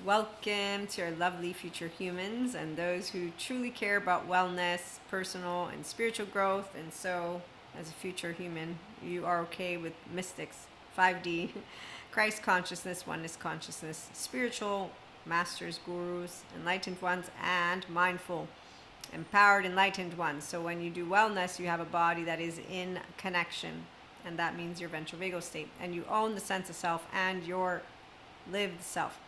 Welcome to our lovely future humans and those who truly care about wellness, personal and spiritual growth. And so, as a future human, you are okay with mystics, 5D, Christ consciousness, oneness consciousness, spiritual masters, gurus, enlightened ones, and mindful, empowered, enlightened ones. So, when you do wellness, you have a body that is in connection, and that means your ventral vagal state, and you own the sense of self and your lived self.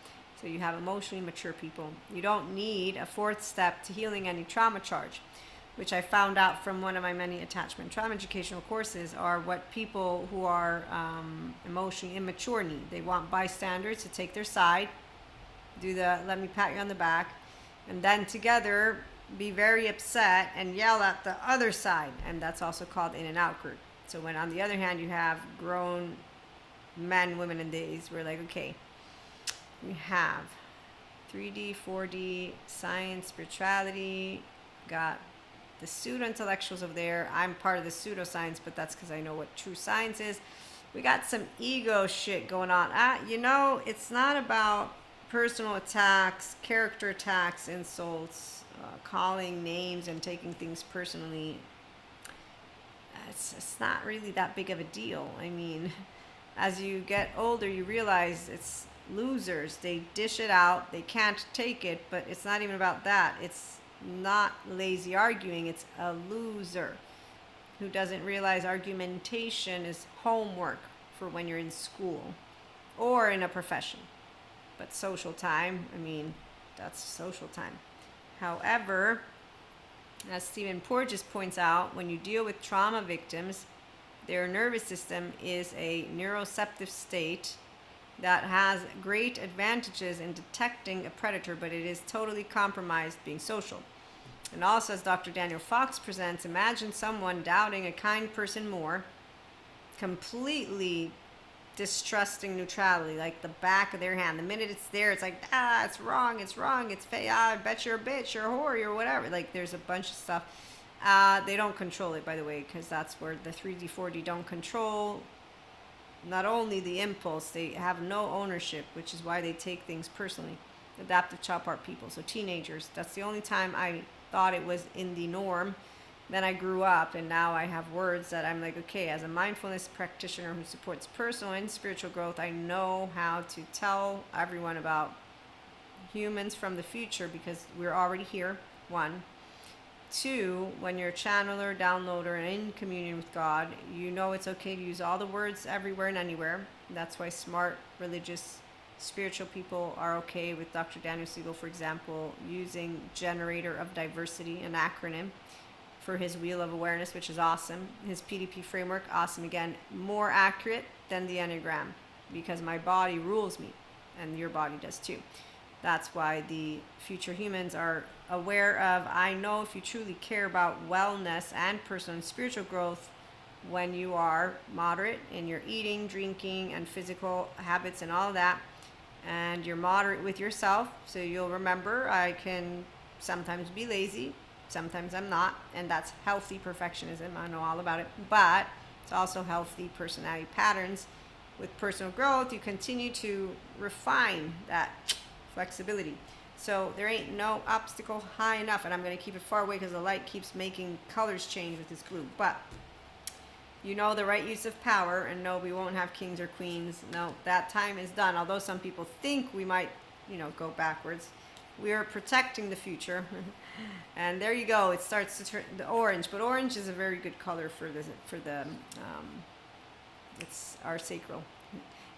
So you have emotionally mature people. You don't need a fourth step to healing any trauma charge, which I found out from one of my many attachment trauma educational courses are what people who are emotionally immature need. They want bystanders to take their side, do the let me pat you on the back, and then together be very upset and yell at the other side. And that's also called in and out group. So when on the other hand you have grown men, women, and days, we're like, okay, we have 3D, 4D, science, spirituality, got the pseudo-intellectuals over there. I'm part of the pseudoscience, but that's because I know what true science is. We got some ego shit going on. It's not about personal attacks, character attacks, insults, calling names and taking things personally. It's not really that big of a deal. I mean, as you get older, you realize it's losers. They dish it out. They can't take it, but it's not even about that. It's not lazy arguing. It's a loser who doesn't realize argumentation is homework for when you're in school or in a profession. But social time, that's social time. However, as Stephen Porges points out, when you deal with trauma victims, their nervous system is a neuroceptive state that has great advantages in detecting a predator, but it is totally compromised being social. And also, as Dr. Daniel Fox presents, imagine someone doubting a kind person more, completely distrusting neutrality, like the back of their hand. The minute it's there, it's like, it's wrong, it's fake, I bet you're a bitch, you're a whore, or whatever. Like, there's a bunch of stuff. They don't control it, by the way, because that's where the 3D, 4D don't control not only the impulse, they have no ownership, which is why they take things personally. Adaptive child part people, so teenagers. That's the only time I thought it was in the norm. Then I grew up, and now I have words that I'm like, okay, as a mindfulness practitioner who supports personal and spiritual growth, I know how to tell everyone about humans from the future because we're already here, one. Two, when you're a channeler, downloader, and in communion with God, you know it's okay to use all the words everywhere and anywhere. That's why smart, religious, spiritual people are okay with Dr. Daniel Siegel, for example, using generator of diversity, an acronym, for his wheel of awareness, which is awesome. His PDP framework, awesome again, more accurate than the Enneagram because my body rules me, and your body does too. That's why the future humans are aware of, I know if you truly care about wellness and personal and spiritual growth, when you are moderate in your eating, drinking, and physical habits and all that, and you're moderate with yourself, so you'll remember I can sometimes be lazy, sometimes I'm not, and that's healthy perfectionism. I know all about it, but it's also healthy personality patterns. With personal growth, you continue to refine that flexibility. So there ain't no obstacle high enough, and I'm going to keep it far away because the light keeps making colors change with this glue. But you know the right use of power, and no, we won't have kings or queens. No, that time is done. Although some people think we might, go backwards. We are protecting the future. And there you go. It starts to turn the orange, but orange is a very good color for the it's our sacral.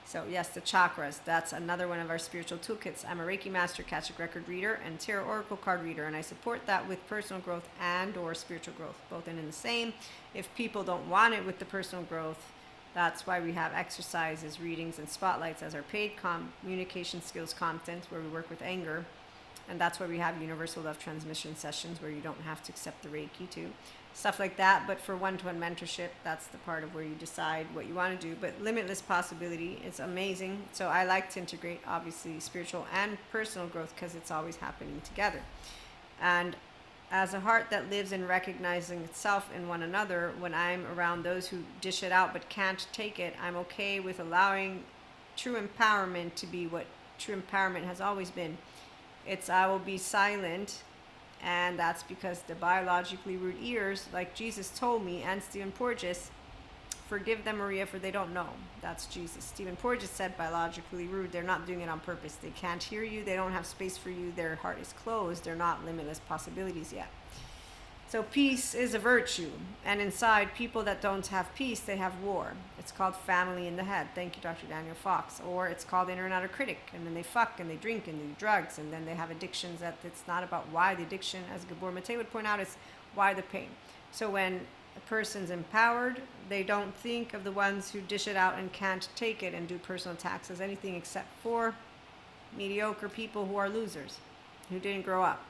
So yes, the chakras, that's another one of our spiritual toolkits. I'm a Reiki master, Akashic record reader, and tarot oracle card reader, and I support that with personal growth and or spiritual growth, both in the same. If people don't want it with the personal growth, that's why we have exercises, readings, and spotlights as our paid communication skills content, where we work with anger. And that's why we have universal love transmission sessions where you don't have to accept the Reiki too. Stuff like that. But for one-to-one mentorship, that's the part of where you decide what you want to do. But limitless possibility is amazing. So I like to integrate, obviously, spiritual and personal growth because it's always happening together. And as a heart that lives in recognizing itself in one another, when I'm around those who dish it out but can't take it, I'm okay with allowing true empowerment to be what true empowerment has always been. It's I will be silent, and that's because the biologically rude ears, like Jesus told me, and Stephen Porges, forgive them, Maria, for they don't know. That's Jesus. Stephen Porges said biologically rude. They're not doing it on purpose. They can't hear you. They don't have space for you. Their heart is closed. They're not limitless possibilities yet. So peace is a virtue. And inside, people that don't have peace, they have war. It's called family in the head. Thank you, Dr. Daniel Fox. Or it's called inner and outer critic. And then they fuck and they drink and they do drugs. And then they have addictions that it's not about why the addiction, as Gabor Mate would point out, it's why the pain. So when a person's empowered, they don't think of the ones who dish it out and can't take it and do personal attacks as anything except for mediocre people who are losers, who didn't grow up.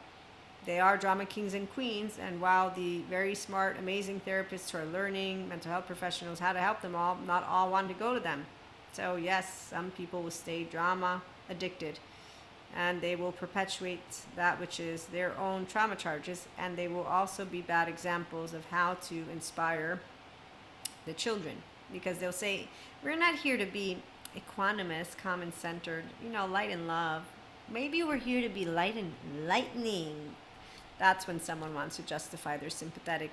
They are drama kings and queens, and while the very smart, amazing therapists who are learning, mental health professionals, how to help them all, not all want to go to them. So yes, some people will stay drama addicted, and they will perpetuate that which is their own trauma charges, and they will also be bad examples of how to inspire the children, because they'll say, we're not here to be equanimous, common-centered, light and love. Maybe we're here to be light and lightning. That's when someone wants to justify their sympathetic.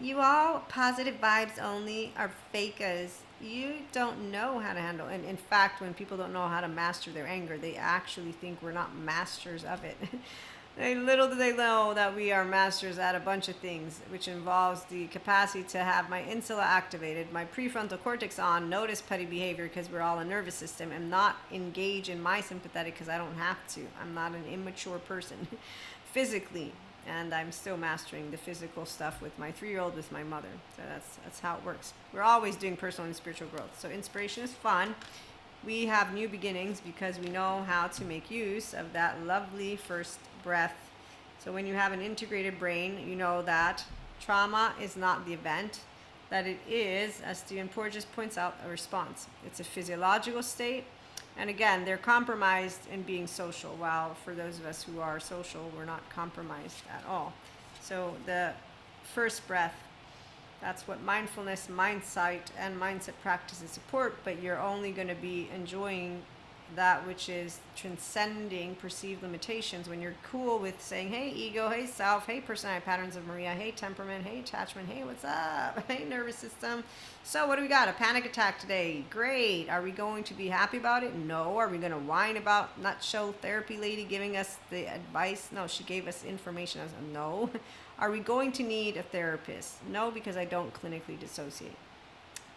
You all positive vibes only are fakers. You don't know how to handle. And in fact, when people don't know how to master their anger, they actually think we're not masters of it. Little do they know that we are masters at a bunch of things, which involves the capacity to have my insula activated, my prefrontal cortex on, notice petty behavior because we're all a nervous system, and not engage in my sympathetic because I don't have to. I'm not an immature person physically, and I'm still mastering the physical stuff with my 3-year-old, with my mother. So that's how it works. We're always doing personal and spiritual growth. So inspiration is fun. We have new beginnings because we know how to make use of that lovely first breath. So when you have an integrated brain, you know that trauma is not the event, that it is, as Stephen Porges points out, a response. It's a physiological state. And again, they're compromised in being social, while for those of us who are social, we're not compromised at all. So the first breath, that's what mindfulness, mindsight, and mindset practices support, but you're only going to be enjoying that which is transcending perceived limitations when you're cool with saying, hey ego, hey self, hey personality patterns of Maria, hey temperament, hey attachment, hey what's up, hey nervous system. So what do we got? A panic attack today. Great. Are we going to be happy about it? No. Are we going to whine about nutshell therapy lady giving us the advice? No, she gave us information. I was like, no. Are we going to need a therapist? No, because I don't clinically dissociate.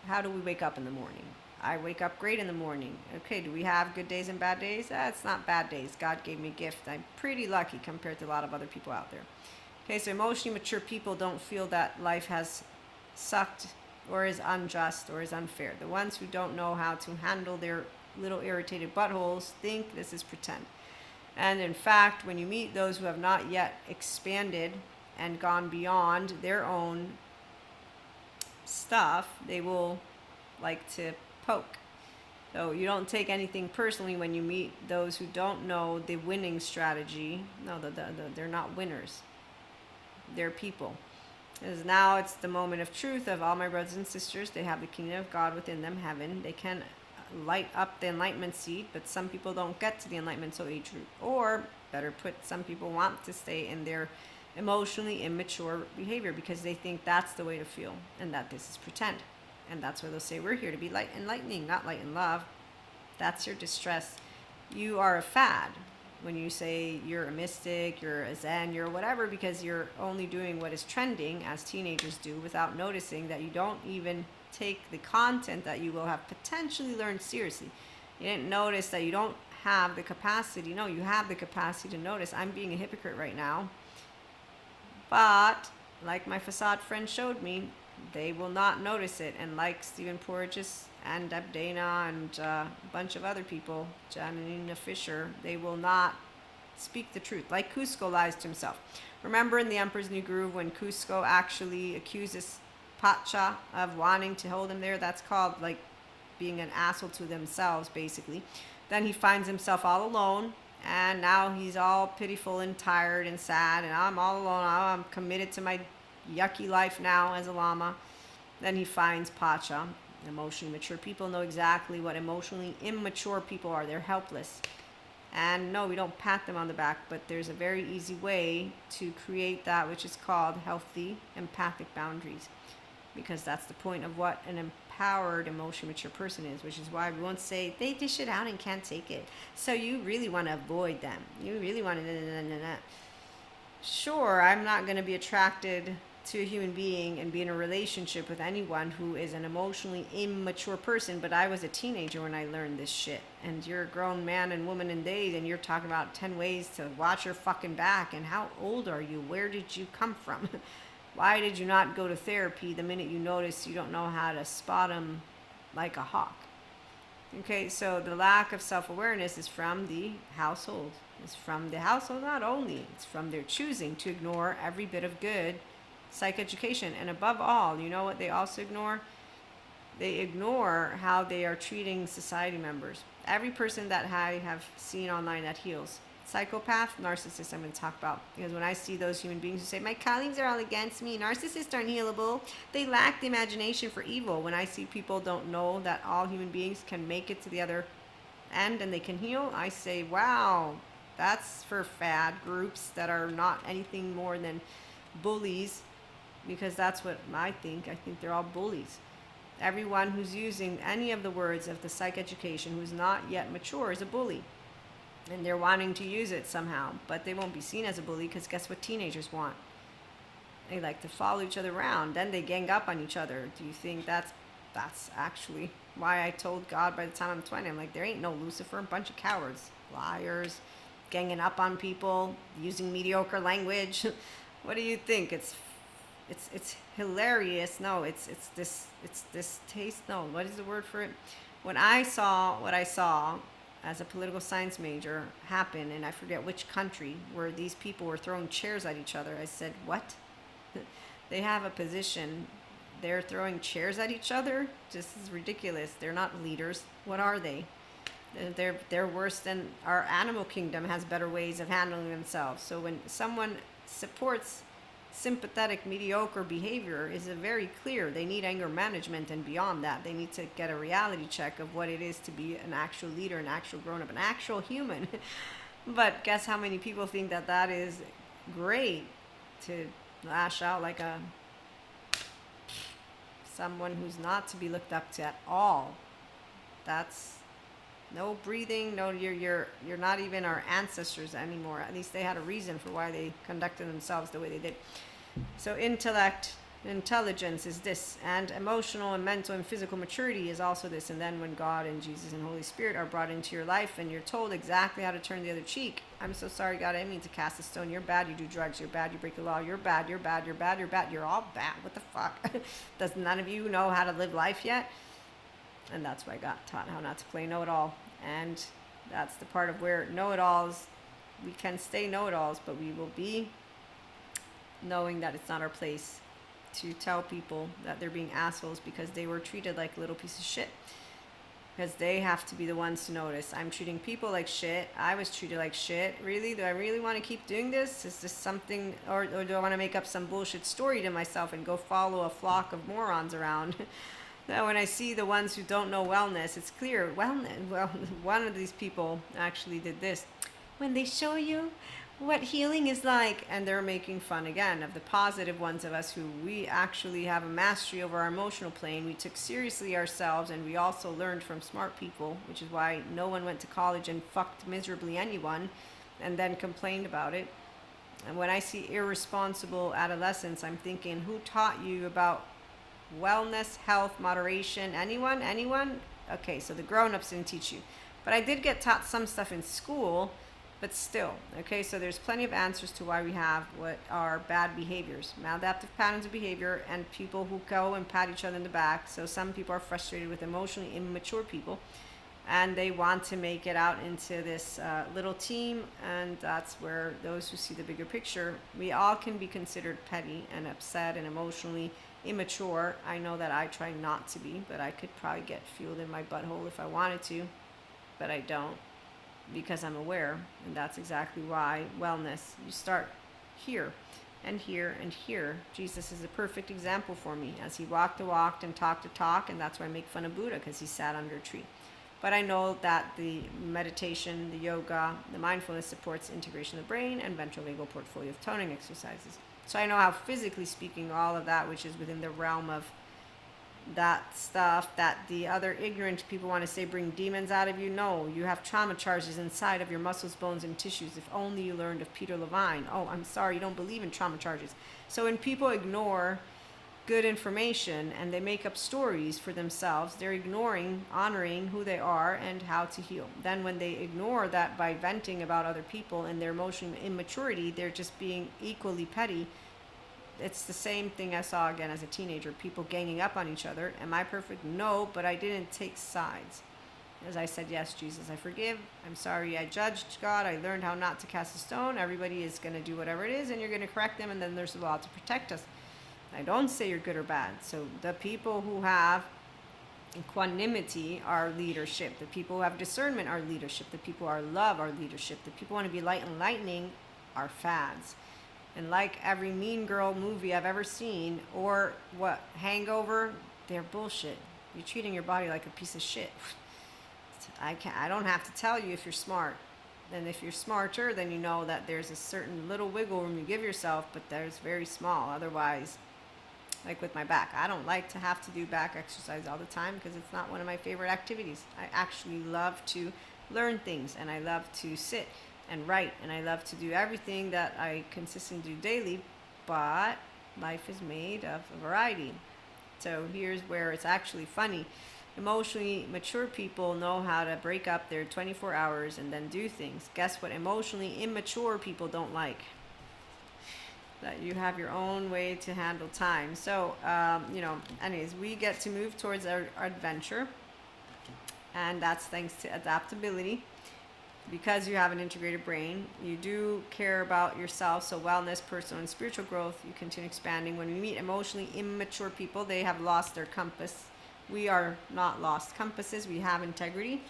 How do we wake up in the morning? I wake up great in the morning. Okay, do we have good days and bad days? It's not bad days. God gave me a gift. I'm pretty lucky compared to a lot of other people out there. Okay, so emotionally mature people don't feel that life has sucked or is unjust or is unfair. The ones who don't know how to handle their little irritated buttholes think this is pretend. And in fact, when you meet those who have not yet expanded and gone beyond their own stuff, they will like to poke. So you don't take anything personally when you meet those who don't know the winning strategy. No, they're not winners. They're people. Because now it's the moment of truth of all my brothers and sisters. They have the kingdom of God within them, heaven. They can light up the enlightenment seed, but some people don't get to the enlightenment soul age root. Or, better put, some people want to stay in their emotionally immature behavior because they think that's the way to feel and that this is pretend. And that's why they'll say, we're here to be light and lightning, not light and love. That's your distress. You are a fad when you say you're a mystic, you're a zen, you're whatever, because you're only doing what is trending as teenagers do without noticing that you don't even take the content that you will have potentially learned seriously. You didn't notice that you don't have the capacity. No, you have the capacity to notice. I'm being a hypocrite right now. But like my facade friend showed me, they will not notice it. And like Stephen Porges and Deb Dana and a bunch of other people, Janina Fisher, they will not speak the truth. Like Cusco lies to himself. Remember in The Emperor's New Groove when Cusco actually accuses Pacha of wanting to hold him there? That's called like being an asshole to themselves, basically. Then he finds himself all alone. And now he's all pitiful and tired and sad. And I'm all alone. I'm committed to my yucky life now as a Lama. Then he finds Pacha. Emotionally mature people know exactly what emotionally immature people are. They're helpless. And no, we don't pat them on the back, but there's a very easy way to create that which is called healthy empathic boundaries, because that's the point of what an empowered, emotion mature person is, which is why we won't say they dish it out and can't take it. So you really want to avoid them. You really want to. Sure, I'm not going to be attracted to a human being and be in a relationship with anyone who is an emotionally immature person, but I was a teenager when I learned this shit. And you're a grown man and woman in days, and you're talking about 10 ways to watch your fucking back. And how old are you? Where did you come from? Why did you not go to therapy the minute you notice you don't know how to spot them like a hawk? Okay, so the lack of self-awareness is from the household. It's from the household not only, it's from their choosing to ignore every bit of good psychoeducation. And above all, you know what they also ignore? They ignore how they are treating society members. Every person that I have seen online that heals. Psychopath, narcissist, I'm going to talk about. Because when I see those human beings who say, my colleagues are all against me, narcissists aren't healable, they lack the imagination for evil. When I see people don't know that all human beings can make it to the other end and they can heal, I say, wow, that's for fad groups that are not anything more than bullies, because that's what I think. I think they're all bullies. Everyone who's using any of the words of the psychoeducation who's not yet mature is a bully. And they're wanting to use it somehow, but they won't be seen as a bully, because guess what teenagers want? They like to follow each other around. Then they gang up on each other. Do you think that's actually why I told God by the time I'm 20, I'm like, there ain't no Lucifer, a bunch of cowards, liars, ganging up on people, using mediocre language. What do you think? It's hilarious. No, it's this taste. No, what is the word for it? When I saw what I saw as a political science major happen, and I forget which country, where these people were throwing chairs at each other, I said, what? They have a position. They're throwing chairs at each other? This is ridiculous. They're not leaders. What are they? They're worse than our animal kingdom has better ways of handling themselves. So when someone supports sympathetic, mediocre behavior, is a very clear. They need anger management, and beyond that, they need to get a reality check of what it is to be an actual leader, an actual grown-up, an actual human. But guess how many people think that that is great, to lash out like someone who's not to be looked up to at all. That's no breathing, no, you're not even our ancestors anymore. At least they had a reason for why they conducted themselves the way they did. So intellect, intelligence is this, and emotional and mental and physical maturity is also this. And then when God and Jesus and Holy Spirit are brought into your life and you're told exactly how to turn the other cheek, I'm so sorry, God, I didn't mean to cast a stone. You're bad, you do drugs, you're bad, you break the law, you're bad, you're bad, you're bad, you're bad, you're all bad. What the fuck? Does none of you know how to live life yet? And that's why I got taught how not to play know-it-all. And that's the part of where know-it-alls, we can stay know-it-alls, but we will be knowing that it's not our place to tell people that they're being assholes because they were treated like a little piece of shit. Because they have to be the ones to notice. I'm treating people like shit. I was treated like shit. Really? Do I really want to keep doing this? Is this something, or do I want to make up some bullshit story to myself and go follow a flock of morons around? Now, when I see the ones who don't know wellness, it's clear. Wellness. Well, one of these people actually did this. When they show you what healing is like, and they're making fun again of the positive ones of us who we actually have a mastery over our emotional plane. We took seriously ourselves, and we also learned from smart people, which is why no one went to college and fucked miserably anyone and then complained about it. And when I see irresponsible adolescents, I'm thinking, who taught you about wellness, health, moderation? Anyone? Okay, so the grown-ups didn't teach you. But I did get taught some stuff in school, but still. Okay, so there's plenty of answers to why we have what are bad behaviors, maladaptive patterns of behavior, and people who go and pat each other in the back. So some people are frustrated with emotionally immature people, and they want to make it out into this little team, and that's where those who see the bigger picture, we all can be considered petty and upset and emotionally immature. I know that I try not to be, but I could probably get fueled in my butthole if I wanted to, but I don't, because I'm aware. And that's exactly why wellness, you start here and here and here. Jesus is a perfect example for me, as he walked the walk and talked the talk, and that's why I make fun of Buddha, because he sat under a tree. But I know that the meditation, the yoga, the mindfulness supports integration of the brain and ventral vagal portfolio of toning exercises. So I know how, physically speaking, all of that, which is within the realm of that stuff that the other ignorant people want to say bring demons out of you. No, you have trauma charges inside of your muscles, bones, and tissues. If only you learned of Peter Levine. Oh, I'm sorry, you don't believe in trauma charges. So when people ignore good information and they make up stories for themselves, they're ignoring honoring who they are and how to heal. Then when they ignore that by venting about other people and their emotional immaturity, they're just being equally petty. It's the same thing I saw again as a teenager, people ganging up on each other. Am I perfect? No, but I didn't take sides. As I said, yes, Jesus, I forgive. I'm sorry I judged God. I learned how not to cast a stone. Everybody is going to do whatever it is, and you're going to correct them, and then there's a law to protect us. I don't say you're good or bad. So the people who have equanimity are leadership. The people who have discernment are leadership. The people who are love are leadership. The people who want to be light and lightning are fads. And like every Mean Girl movie I've ever seen, or what, Hangover, they're bullshit. You're treating your body like a piece of shit. I don't have to tell you if you're smart. And if you're smarter, then you know that there's a certain little wiggle room you give yourself, but there's very small. Otherwise, like with my back, I don't like to have to do back exercise all the time because it's not one of my favorite activities. I actually love to learn things, and I love to sit and write, and I love to do everything that I consistently do daily, but life is made of a variety. So here's where it's actually funny. Emotionally mature people know how to break up their 24 hours and then do things. Guess what emotionally immature people don't like? That you have your own way to handle time. So, anyways, we get to move towards our adventure, and that's thanks to adaptability. Because you have an integrated brain, you do care about yourself, so wellness, personal and spiritual growth, you continue expanding. When we meet emotionally immature people, they have lost their compass. We are not lost compasses, we have integrity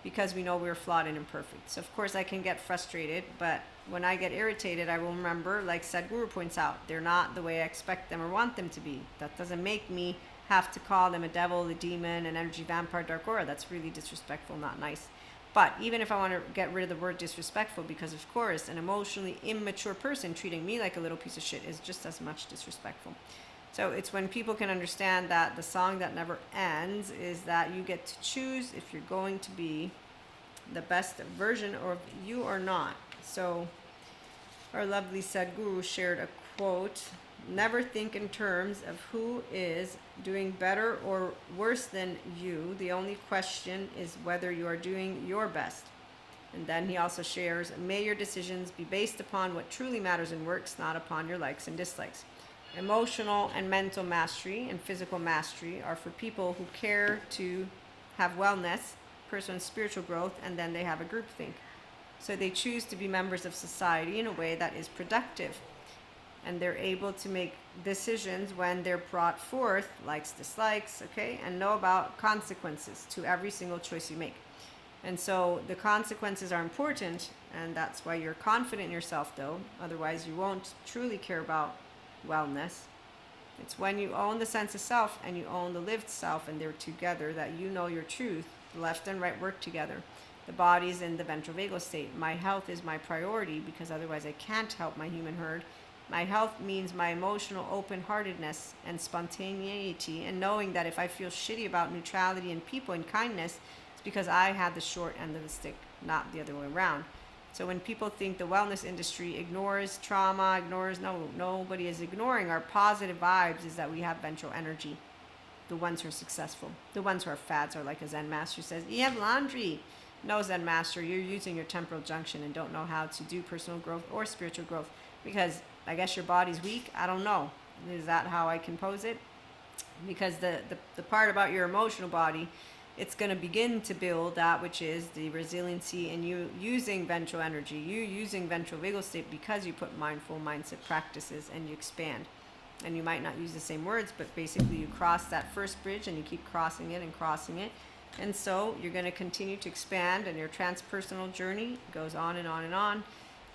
because we know we're flawed and imperfect. So of course I can get frustrated, but when I get irritated, I will remember, like Sadhguru points out, they're not the way I expect them or want them to be. That doesn't make me have to call them a devil, a demon, an energy vampire, dark aura. That's really disrespectful, not nice. But even if I want to get rid of the word disrespectful, because of course an emotionally immature person treating me like a little piece of shit is just as much disrespectful. So it's when people can understand that the song that never ends is that you get to choose if you're going to be the best version of you or not. So our lovely Sadhguru shared a quote, never think in terms of who is doing better or worse than you. The only question is whether you are doing your best. And then he also shares, may your decisions be based upon what truly matters and works, not upon your likes and dislikes. Emotional and mental mastery and physical mastery are for people who care to have wellness, personal and spiritual growth, and then they have a groupthink. So they choose to be members of society in a way that is productive. And they're able to make decisions when they're brought forth, likes, dislikes, okay, and know about consequences to every single choice you make. And so the consequences are important, and that's why you're confident in yourself, though. Otherwise, you won't truly care about wellness. It's when you own the sense of self and you own the lived self, and they're together, that you know your truth. The left and right work together. The body's in the ventral vagal state. My health is my priority because otherwise I can't help my human herd. My health means my emotional open-heartedness and spontaneity, and knowing that if I feel shitty about neutrality and people and kindness, it's because I had the short end of the stick, not the other way around. So when people think the wellness industry ignores trauma, nobody is ignoring our positive vibes, is that we have ventral energy. The ones who are successful. The ones who are fads are like a Zen master says, you have laundry. No, Zen master, you're using your temporal junction and don't know how to do personal growth or spiritual growth because I guess your body's weak. I don't know. Is that how I can pose it? Because the part about your emotional body, it's going to begin to build that which is the resiliency and you using ventral energy, you using ventral vagal state because you put mindful mindset practices and you expand. And you might not use the same words, but basically you cross that first bridge and you keep crossing it and crossing it. And so you're going to continue to expand and your transpersonal journey goes on and on and on.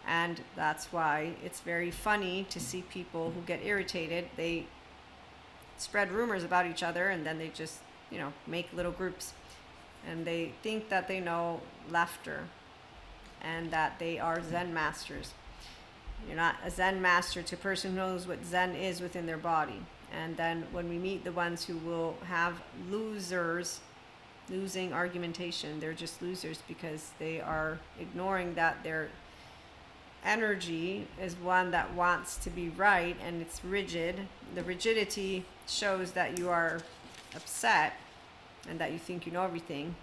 And that's why it's very funny to see people who get irritated. They spread rumors about each other and then they just, make little groups. And they think that they know laughter and that they are Zen masters. You're not a Zen master to a person who knows what Zen is within their body. And then when we meet the ones who will have losing argumentation, they're just losers because they are ignoring that their energy is one that wants to be right and it's rigid. The rigidity shows that you are upset and that you think you know everything.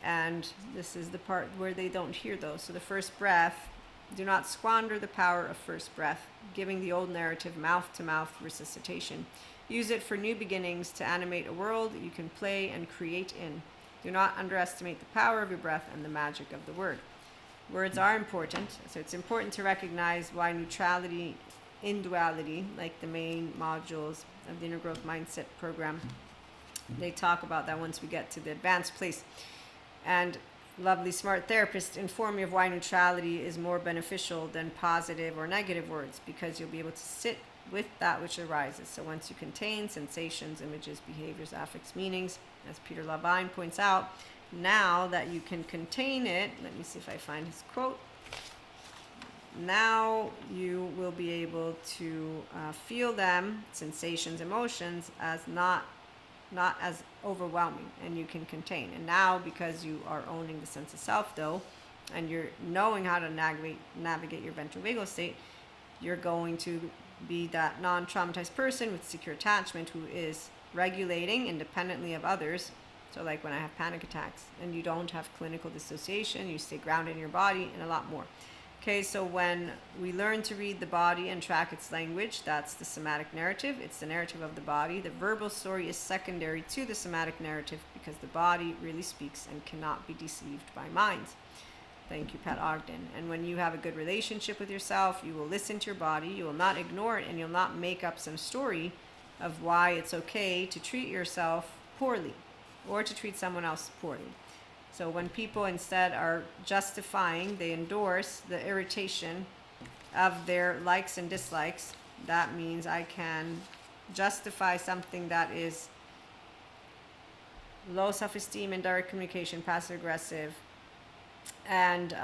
And this is the part where they don't hear those. So the first breath, do not squander the power of first breath, giving the old narrative mouth-to-mouth resuscitation. Use it for new beginnings to animate a world you can play and create in. Do not underestimate the power of your breath and the magic of the word. Words are important, so it's important to recognize why neutrality in duality, like the main modules of the Inner Growth Mindset program, they talk about that once we get to the advanced place. And lovely smart therapists inform you of why neutrality is more beneficial than positive or negative words, because you'll be able to sit with that which arises. So once you contain sensations, images, behaviors, affects, meanings, as Peter Levine points out, now that you can contain it, let me see if I find his quote. Now you will be able to feel them, sensations, emotions, as not as overwhelming, and you can contain. And now, because you are owning the sense of self, though, and you're knowing how to navigate your ventral vagal state, you're going to be that non-traumatized person with secure attachment who is regulating independently of others. So like when I have panic attacks, and you don't have clinical dissociation, you stay grounded in your body, and a lot more. Okay, so when we learn to read the body and track its language, that's the somatic narrative. It's the narrative of the body. The verbal story is secondary to the somatic narrative because the body really speaks and cannot be deceived by minds. Thank you, Pat Ogden. And when you have a good relationship with yourself, you will listen to your body, you will not ignore it, and you'll not make up some story of why it's okay to treat yourself poorly or to treat someone else poorly. So when people instead are justifying, they endorse the irritation of their likes and dislikes. That means I can justify something that is low self-esteem, indirect communication, passive-aggressive, and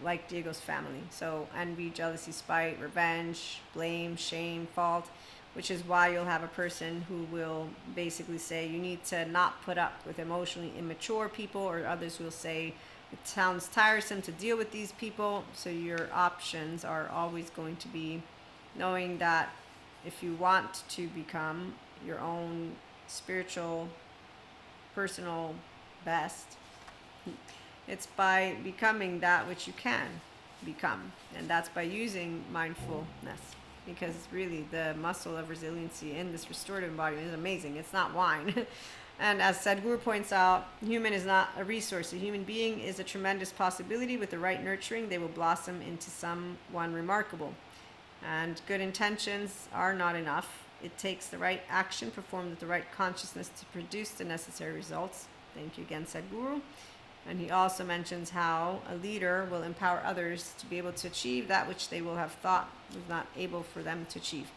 like Diego's family. So envy, jealousy, spite, revenge, blame, shame, fault, which is why you'll have a person who will basically say you need to not put up with emotionally immature people, or others will say it sounds tiresome to deal with these people. So your options are always going to be knowing that if you want to become your own spiritual, personal best, it's by becoming that which you can become, and that's by using mindfulness. Because really the muscle of resiliency in this restorative embodiment is amazing. It's not wine. And as Sadhguru points out, human is not a resource. A human being is a tremendous possibility. With the right nurturing, they will blossom into someone remarkable. And good intentions are not enough. It takes the right action performed with the right consciousness to produce the necessary results. Thank you again, Sadhguru. And he also mentions how a leader will empower others to be able to achieve that which they will have thought was not able for them to achieve.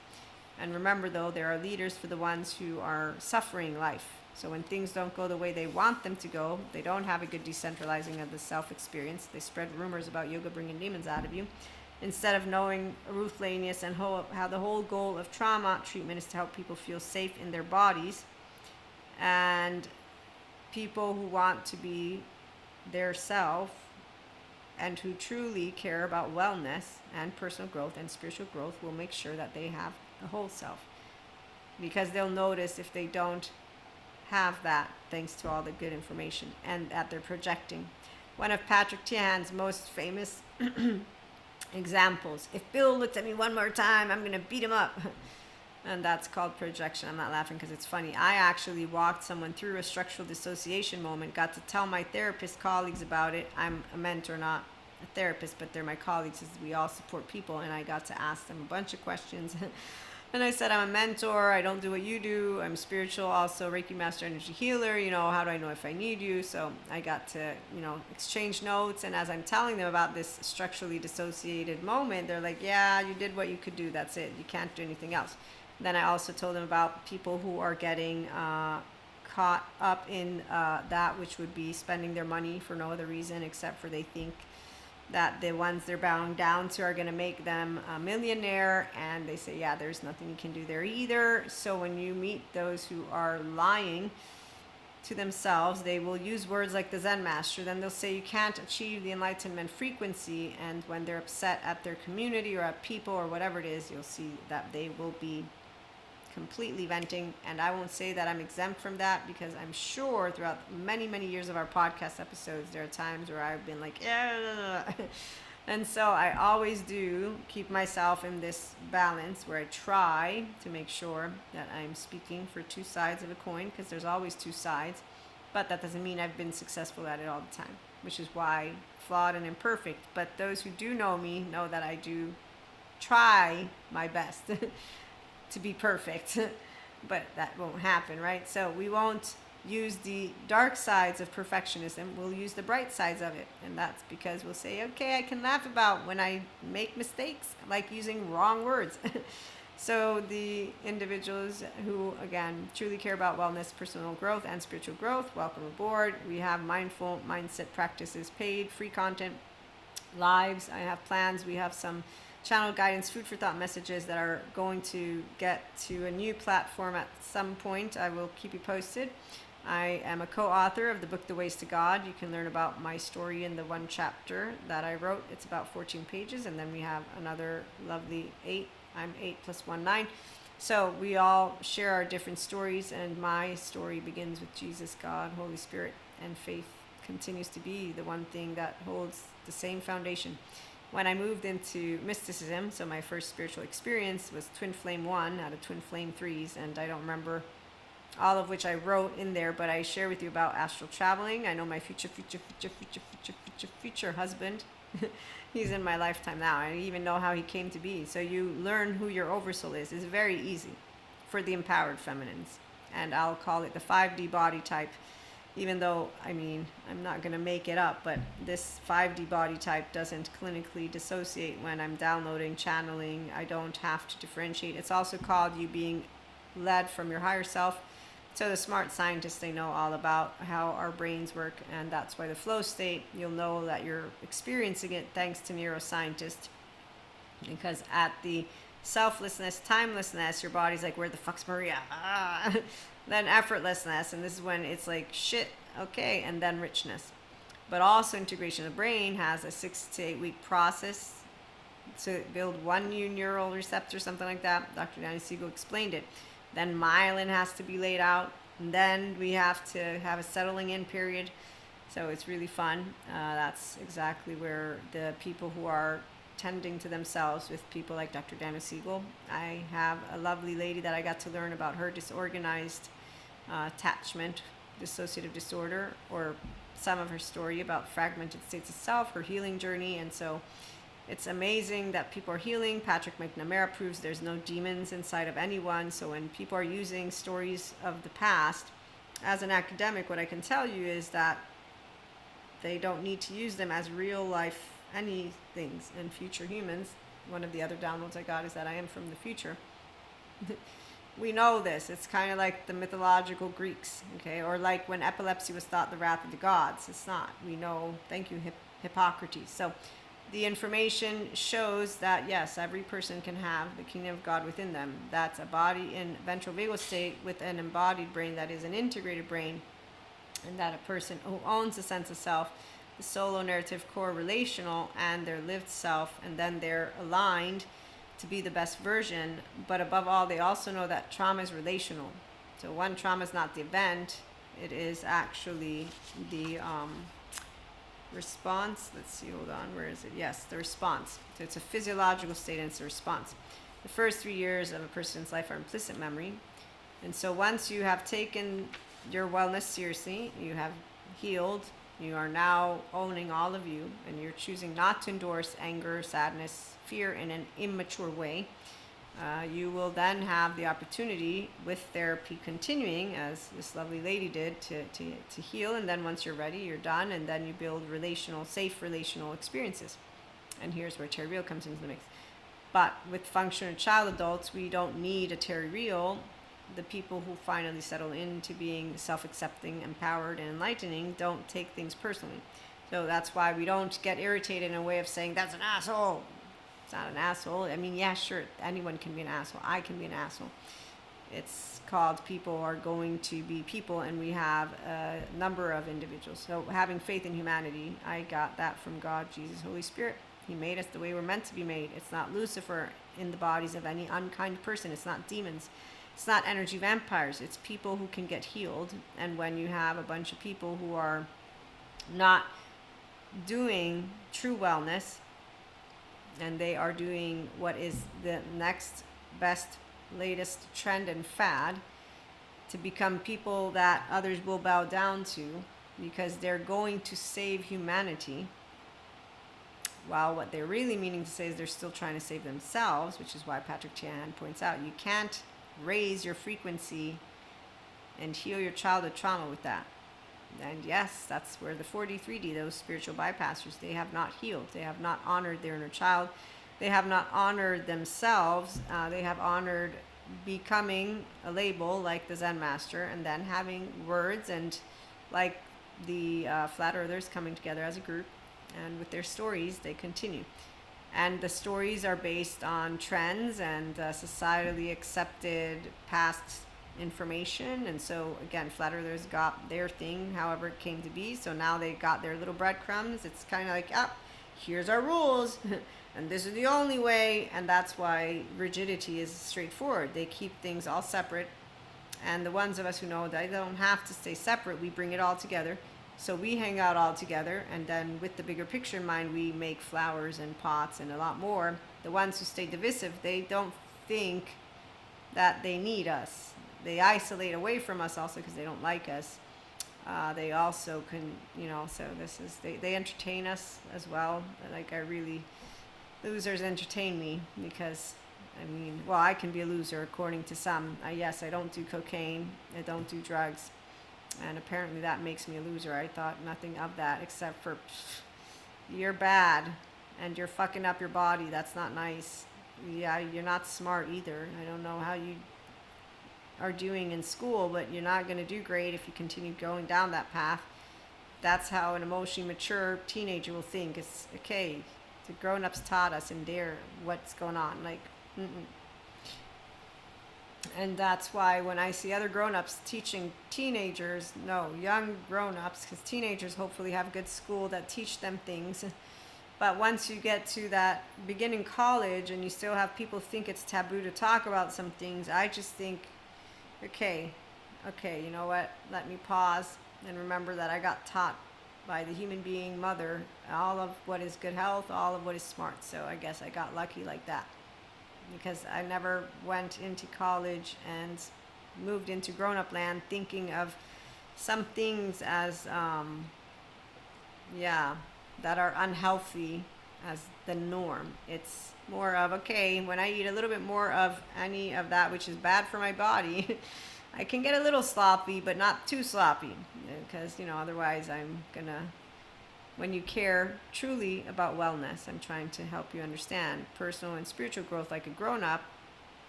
And remember, though, there are leaders for the ones who are suffering life. So when things don't go the way they want them to go, they don't have a good decentralizing of the self-experience. They spread rumors about yoga bringing demons out of you, instead of knowing Ruth Lanius and how the whole goal of trauma treatment is to help people feel safe in their bodies. And people who want to be their self and who truly care about wellness and personal growth and spiritual growth will make sure that they have a whole self, because they'll notice if they don't have that, thanks to all the good information and that they're projecting. One of Patrick Tiahan's most famous examples: if Bill looked at me one more time, I'm gonna beat him up. And that's called projection. I'm not laughing because it's funny. I actually walked someone through a structural dissociation moment, got to tell my therapist colleagues about it. I'm a mentor, not a therapist, but they're my colleagues as we all support people. And I got to ask them a bunch of questions. And I said, I'm a mentor. I don't do what you do. I'm spiritual, also Reiki Master Energy Healer. You know, how do I know if I need you? So I got to, exchange notes. And as I'm telling them about this structurally dissociated moment, they're like, yeah, you did what you could do. That's it. You can't do anything else. Then I also told them about people who are getting caught up in that which would be spending their money for no other reason except for they think that the ones they're bowing down to are going to make them a millionaire, and they say, yeah, there's nothing you can do there either. So when you meet those who are lying to themselves, they will use words like the Zen master. Then they'll say you can't achieve the enlightenment frequency, and when they're upset at their community or at people or whatever it is, you'll see that they will be completely venting. And I won't say that I'm exempt from that, because I'm sure throughout many, many years of our podcast episodes, there are times where I've been like, yeah. And so I always do keep myself in this balance where I try to make sure that I'm speaking for two sides of a coin, because there's always two sides. But that doesn't mean I've been successful at it all the time, which is why flawed and imperfect. But those who do know me know that I do try my best to be perfect, but that won't happen, right? So we won't use the dark sides of perfectionism, we'll use the bright sides of it. And that's because we'll say, okay, I can laugh about when I make mistakes, like using wrong words. So the individuals who, again, truly care about wellness, personal growth, and spiritual growth, welcome aboard. We have mindful mindset practices, paid, free content, lives. I have plans. We have some channel guidance, food for thought messages that are going to get to a new platform at some point. I will keep you posted. I am a co-author of the book The Ways to God. You can learn about my story in the one chapter that I wrote. It's about 14 pages, and then we have another lovely 8. I'm 8 plus 1, 9. So we all share our different stories, and my story begins with Jesus, God, Holy Spirit, and faith continues to be the one thing that holds the same foundation. When I moved into mysticism, so my first spiritual experience was Twin Flame 1 out of Twin Flame 3s, and I don't remember all of which I wrote in there, but I share with you about astral traveling. I know my future husband, he's in my lifetime now. I even know how he came to be. So you learn who your oversoul is. It's very easy for the empowered feminines, and I'll call it the 5D body type. Even though, I mean, I'm not going to make it up, but this 5D body type doesn't clinically dissociate when I'm downloading, channeling. I don't have to differentiate. It's also called you being led from your higher self. So the smart scientists, they know all about how our brains work, and that's why the flow state, you'll know that you're experiencing it thanks to neuroscientists. Because at the selflessness, timelessness, your body's like, where the fuck's Maria? Then effortlessness, and this is when it's like, shit, okay, and then richness. But also integration of the brain has a 6 to 8 week process to build one new neural receptor, something like that. Dr. Danny Siegel explained it. Then myelin has to be laid out, and then we have to have a settling in period. So it's really fun. That's exactly where the people who are tending to themselves with people like Dr. Dana Siegel. I have a lovely lady that I got to learn about her disorganized attachment, dissociative disorder, or some of her story about fragmented states of self, her healing journey. And so it's amazing that people are healing. Patrick McNamara proves there's no demons inside of anyone. So when people are using stories of the past, as an academic, what I can tell you is that they don't need to use them as real life anythings. And future humans, one of the other downloads I got is that I am from the future. We know this. It's kind of like the mythological Greeks, okay? Or like when epilepsy was thought the wrath of the gods. It's not. We know, thank you, Hippocrates. So the information shows that, yes, every person can have the kingdom of God within them. That's a body in ventral vagal state with an embodied brain that is an integrated brain, and that a person who owns the sense of self, the solo narrative core relational, and their lived self, and then they're aligned to be the best version. But above all, they also know that trauma is relational. So one, trauma is not the event, it is actually the response. Let's see, hold on, where is it? Yes, the response. So it's a physiological state and it's a response. The first 3 years of a person's life are implicit memory. And so once you have taken your wellness seriously, you have healed, you are now owning all of you, and you're choosing not to endorse anger, sadness, fear in an immature way. You will then have the opportunity, with therapy continuing, as this lovely lady did, to heal. And then once you're ready, you're done, and then you build safe relational experiences. And here's where Terry Real comes into the mix. But with functional child adults, we don't need a Terry Real the people who finally settle into being self-accepting, empowered, and enlightening don't take things personally. So that's why we don't get irritated in a way of saying, that's an asshole. It's not an asshole. I mean, yeah, sure, anyone can be an asshole. I can be an asshole. It's called people are going to be people, and we have a number of individuals. So having faith in humanity, I got that from God, Jesus, Holy Spirit. He made us the way we're meant to be made. It's not Lucifer in the bodies of any unkind person. It's not demons. It's not energy vampires. It's people who can get healed. And when you have a bunch of people who are not doing true wellness, and they are doing what is the next best, latest trend and fad, to become people that others will bow down to because they're going to save humanity, while what they're really meaning to say is they're still trying to save themselves, which is why Patrick Tian points out you can't raise your frequency and heal your childhood trauma with that. And yes, that's where the 43D, those spiritual bypassers, they have not healed. They have not honored their inner child. They have not honored themselves. They have honored becoming a label like the Zen master, and then having words and like the flat earthers coming together as a group, and with their stories they continue. And the stories are based on trends and societally accepted past information. And so again, flat earthers got their thing however it came to be, so now they got their little breadcrumbs. It's kind of like, here's our rules and this is the only way. And that's why rigidity is straightforward. They keep things all separate, and the ones of us who know that they don't have to stay separate, we bring it all together. So we hang out all together, and then with the bigger picture in mind, we make flowers and pots and a lot more. The ones who stay divisive, they don't think that they need us. They isolate away from us also because they don't like us. They also can, so this is, they entertain us as well. Like, losers entertain me because, I can be a loser according to some. Yes, I don't do cocaine. I don't do drugs. And apparently that makes me a loser. I thought nothing of that except for, you're bad and you're fucking up your body. That's not nice. Yeah, you're not smart either. I don't know how you are doing in school, but you're not going to do great if you continue going down that path. That's how an emotionally mature teenager will think. It's okay. The grown-ups taught us in there what's going on. Like, And that's why when I see other grown-ups teaching teenagers, young grown-ups, because teenagers hopefully have good school that teach them things. But once you get to that beginning college and you still have people think it's taboo to talk about some things, I just think, okay, you know what? Let me pause and remember that I got taught by the human being mother all of what is good health, all of what is smart. So I guess I got lucky like that, because I never went into college and moved into grown-up land thinking of some things as, that are unhealthy as the norm. It's more of, okay, when I eat a little bit more of any of that which is bad for my body, I can get a little sloppy, but not too sloppy, because, otherwise I'm gonna, when you care truly about wellness, I'm trying to help you understand personal and spiritual growth like a grown-up,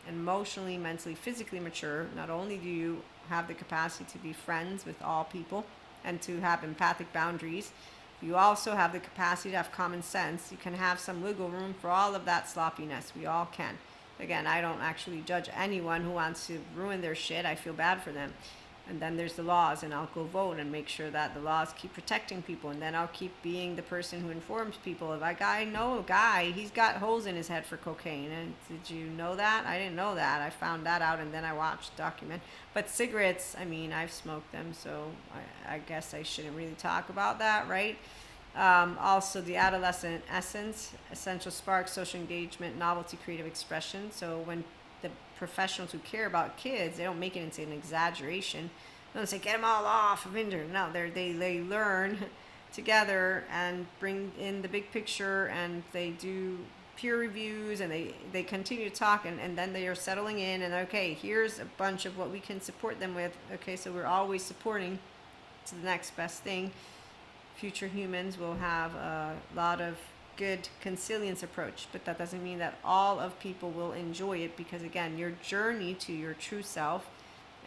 emotionally, mentally, physically mature. Not only do you have the capacity to be friends with all people and to have empathic boundaries, you also have the capacity to have common sense. You can have some wiggle room for all of that sloppiness. We all can. Again, I don't actually judge anyone who wants to ruin their shit. I feel bad for them. And then there's the laws, and I'll go vote and make sure that the laws keep protecting people. And then I'll keep being the person who informs people. If I know a guy, he's got holes in his head for cocaine. And did you know that? I didn't know that. I found that out, and then I watched document. But cigarettes, I've smoked them, so I guess I shouldn't really talk about that, right? Also, the adolescent essence, essential spark, social engagement, novelty, creative expression. So when the professionals who care about kids, they don't make it into an exaggeration. They don't say, get them all off of internet. No, they learn together and bring in the big picture, and they do peer reviews, and they continue to talk, and then they are settling in, and okay, here's a bunch of what we can support them with. Okay, so we're always supporting to the next best thing. Future humans will have a lot of good consilience approach, but that doesn't mean that all of people will enjoy it, because again, your journey to your true self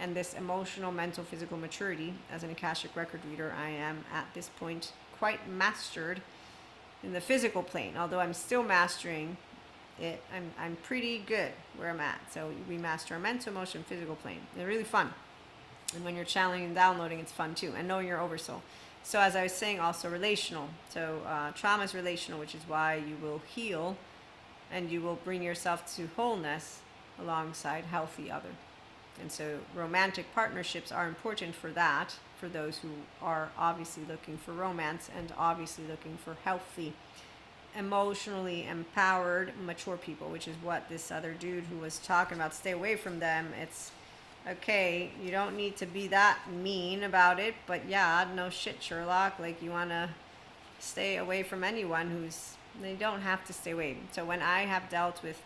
And this emotional, mental, physical maturity, as an Akashic record reader, I am at this point quite mastered in the physical plane. Although I'm still mastering it, I'm pretty good where I'm at. So we master our mental, emotion, physical plane. They're really fun. And when you're channeling and downloading, it's fun too. And knowing your oversoul. So as I was saying, also relational. So trauma is relational, which is why you will heal and you will bring yourself to wholeness alongside healthy other. And so romantic partnerships are important for that, for those who are obviously looking for romance and obviously looking for healthy, emotionally empowered, mature people, which is what this other dude who was talking about, stay away from them. It's okay, you don't need to be that mean about it, but yeah, no shit, Sherlock. Like, you want to stay away from anyone they don't have to stay away. So when I have dealt with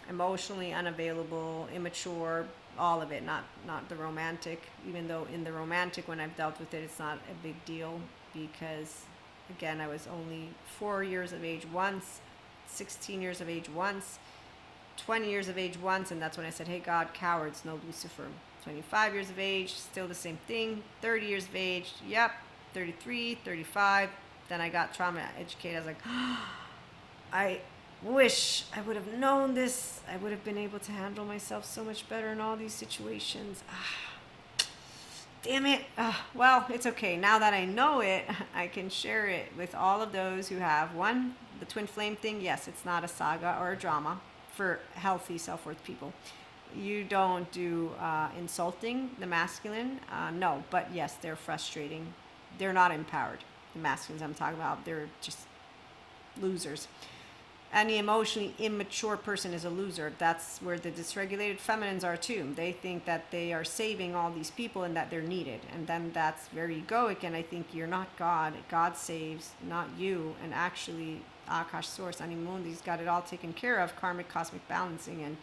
emotionally unavailable, immature, all of it, not the romantic, even though in the romantic, when I've dealt with it, it's not a big deal because, again, I was only 4 years of age once, 16 years of age once, 20 years of age once, and that's when I said, hey God, cowards, no Lucifer. 25 years of age, still the same thing. 30 years of age, yep. 33, 35, then I got trauma educated. I was like, I wish I would have known this. I would have been able to handle myself so much better in all these situations. Damn it. Well, it's okay. Now that I know it, I can share it with all of those who have, one, the twin flame thing. Yes, it's not a saga or a drama for healthy self-worth people. You don't do insulting the masculine. No, but yes, they're frustrating. They're not empowered. The masculines I'm talking about, they're just losers. Any emotionally immature person is a loser. That's where the dysregulated feminines are too. They think that they are saving all these people and that they're needed. And then that's very egoic. And I think you're not God. God saves, not you. And actually, Akash Source, Animundi's got it all taken care of, karmic, cosmic balancing. And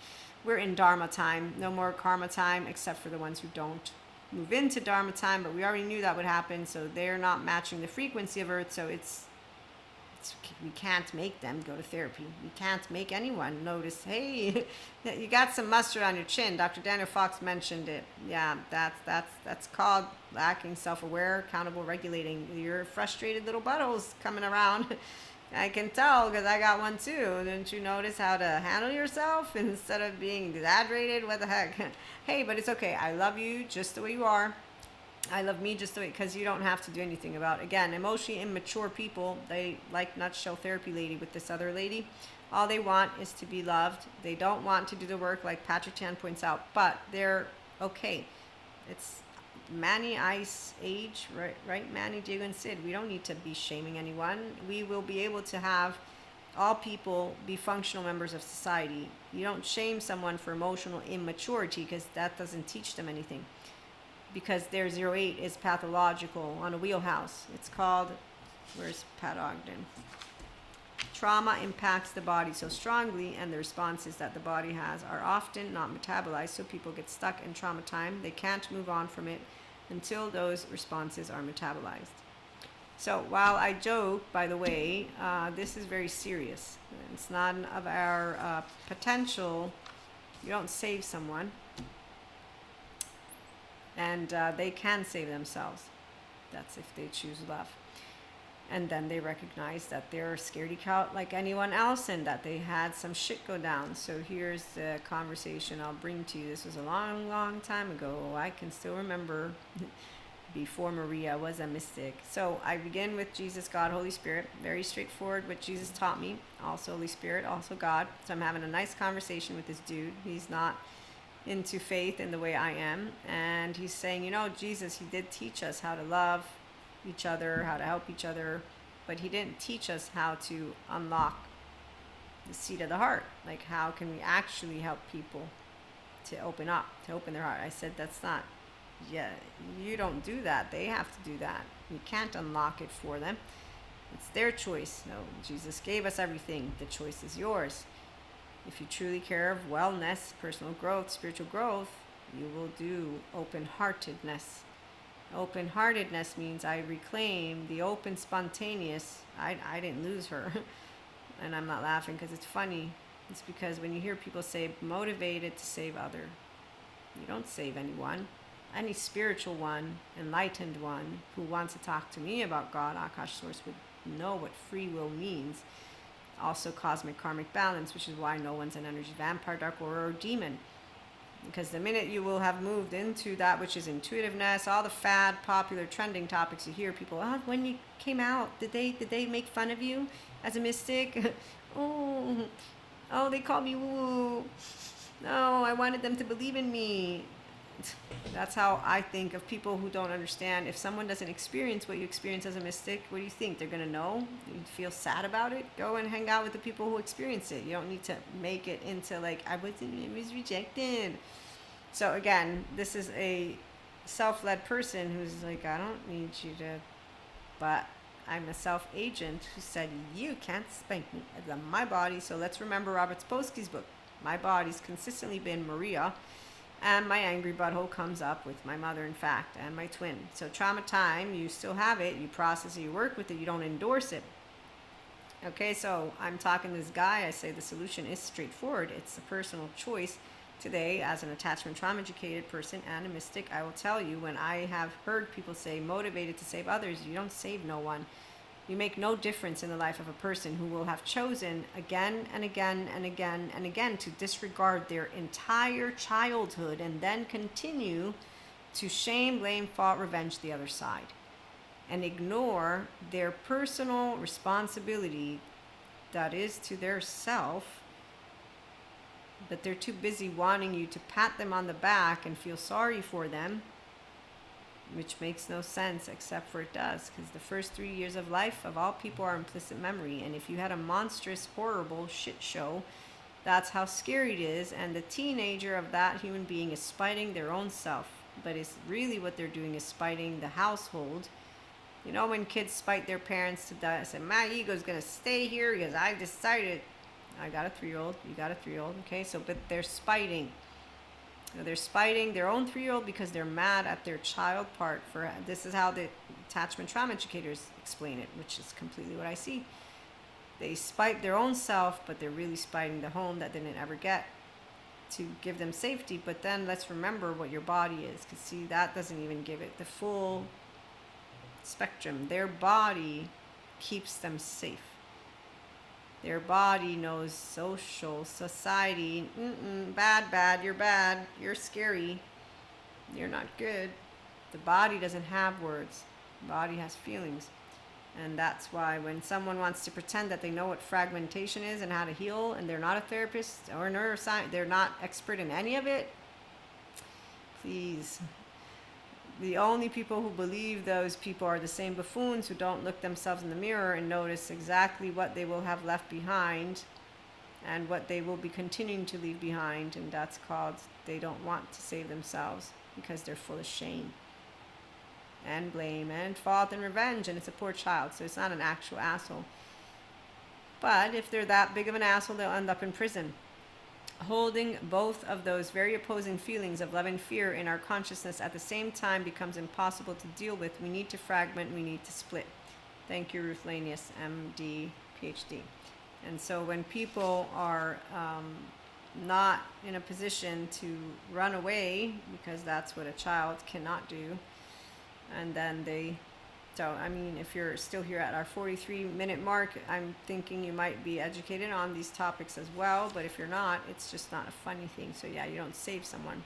we're in Dharma time. No more karma time, except for the ones who don't move into Dharma time. But we already knew that would happen. So they're not matching the frequency of Earth. So we can't make them go to therapy. We can't make anyone notice, hey, you got some mustard on your chin. Dr. Daniel Fox mentioned it. Yeah, that's called lacking self-aware, accountable, regulating. Your frustrated little buttholes coming around. I can tell because I got one too. Didn't you notice how to handle yourself instead of being exaggerated? What the heck? Hey, but it's okay. I love you just the way you are. I love me just the way, because you don't have to do anything about it. Again, emotionally immature people, they like nutshell therapy lady with this other lady. All they want is to be loved. They don't want to do the work, like Patrick Chan points out, but they're okay. It's Manny, Ice, Age, right? Manny, Diego, and Sid. We don't need to be shaming anyone. We will be able to have all people be functional members of society. You don't shame someone for emotional immaturity because that doesn't teach them anything. Because their 08 is pathological on a wheelhouse. It's called, where's Pat Ogden? Trauma impacts the body so strongly, and the responses that the body has are often not metabolized, so people get stuck in trauma time. They can't move on from it until those responses are metabolized. So while I joke, by the way, this is very serious. It's not of our potential. You don't save someone. And they can save themselves. That's if they choose love. And then they recognize that they're a scaredy cat like anyone else and that they had some shit go down. So here's the conversation I'll bring to you. This was a long, long time ago. I can still remember before Maria was a mystic. So I begin with Jesus, God, Holy Spirit. Very straightforward what Jesus taught me. Also Holy Spirit, also God. So I'm having a nice conversation with this dude. He's not into faith in the way I am, and he's saying, Jesus, he did teach us how to love each other, how to help each other, but he didn't teach us how to unlock the seat of the heart. Like, how can we actually help people to open up, to open their heart? I said, you don't do that. They have to do that. You can't unlock it for them. It's their choice. No, Jesus gave us everything. The choice is yours. If you truly care of wellness, personal growth, spiritual growth, you will do open-heartedness. Open-heartedness means I reclaim the open, spontaneous. I didn't lose her. And I'm not laughing because it's funny. It's because when you hear people say motivated to save other, You don't save anyone. Any spiritual one, enlightened one, who wants to talk to me about God, Akash Source, would know what free will means. Also cosmic karmic balance, which is why no one's an energy vampire, dark aura, or demon. Because the minute you will have moved into that which is intuitiveness, all the fad, popular, trending topics you hear people, oh, when you came out, did they make fun of you as a mystic? oh, they called me woo. No, I wanted them to believe in me. That's how I think of people who don't understand. If someone doesn't experience what you experience as a mystic, what do you think? They're going to know? You feel sad about it? Go and hang out with the people who experience it. You don't need to make it into like, I was rejected. So again, this is a self-led person who's like, I don't need you to, but I'm a self-agent who said, you can't spank me. It's my body. So let's remember Robert Sapolsky's book. My body's consistently been Maria. And my angry butthole comes up with my mother, in fact, and my twin. So trauma time, you still have it. You process it, you work with it. You don't endorse it. Okay, so I'm talking to this guy. I say the solution is straightforward. It's a personal choice. Today, as an attachment trauma educated person and a mystic, I will tell you, when I have heard people say motivated to save others, you don't save no one. You make no difference in the life of a person who will have chosen again and again and again and again to disregard their entire childhood and then continue to shame, blame, fault, revenge the other side and ignore their personal responsibility that is to their self, but they're too busy wanting you to pat them on the back and feel sorry for them, which makes no sense, except for it does, because the first 3 years of life of all people are implicit memory. And if you had a monstrous, horrible shit show, that's how scary it is. And the teenager of that human being is spiting their own self, but it's really what they're doing is spiting the household. You know, when kids spite their parents to die, I say, my ego's gonna stay here because I decided. I got a 3-year-old, you got a 3-year-old, okay? So, but they're spiting. They're spiting their own 3-year-old because they're mad at their child part. For this is how the attachment trauma educators explain it, which is completely what I see. They spite their own self, but they're really spiting the home that they didn't ever get to give them safety. But then let's remember what your body is, because see, that doesn't even give it the full spectrum. Their body keeps them safe. Their body knows social, society, bad, you're scary, you're not good. The body doesn't have words. The body has feelings. And that's why when someone wants to pretend that they know what fragmentation is and how to heal, and they're not a therapist or a neuroscientist, they're not expert in any of it, please. The only people who believe those people are the same buffoons who don't look themselves in the mirror and notice exactly what they will have left behind and what they will be continuing to leave behind. And that's called they don't want to save themselves because they're full of shame and blame and fault and revenge. And it's a poor child, so it's not an actual asshole. But if they're that big of an asshole, they'll end up in prison. Holding both of those very opposing feelings of love and fear in our consciousness at the same time becomes impossible to deal with. We need to fragment, we need to split. Thank you, Ruth Lanius, MD, PhD. And so when people are not in a position to run away, because that's what a child cannot do, and then so, I mean, if you're still here at our 43-minute mark, I'm thinking you might be educated on these topics as well. But if you're not, it's just not a funny thing. So, yeah, you don't save someone.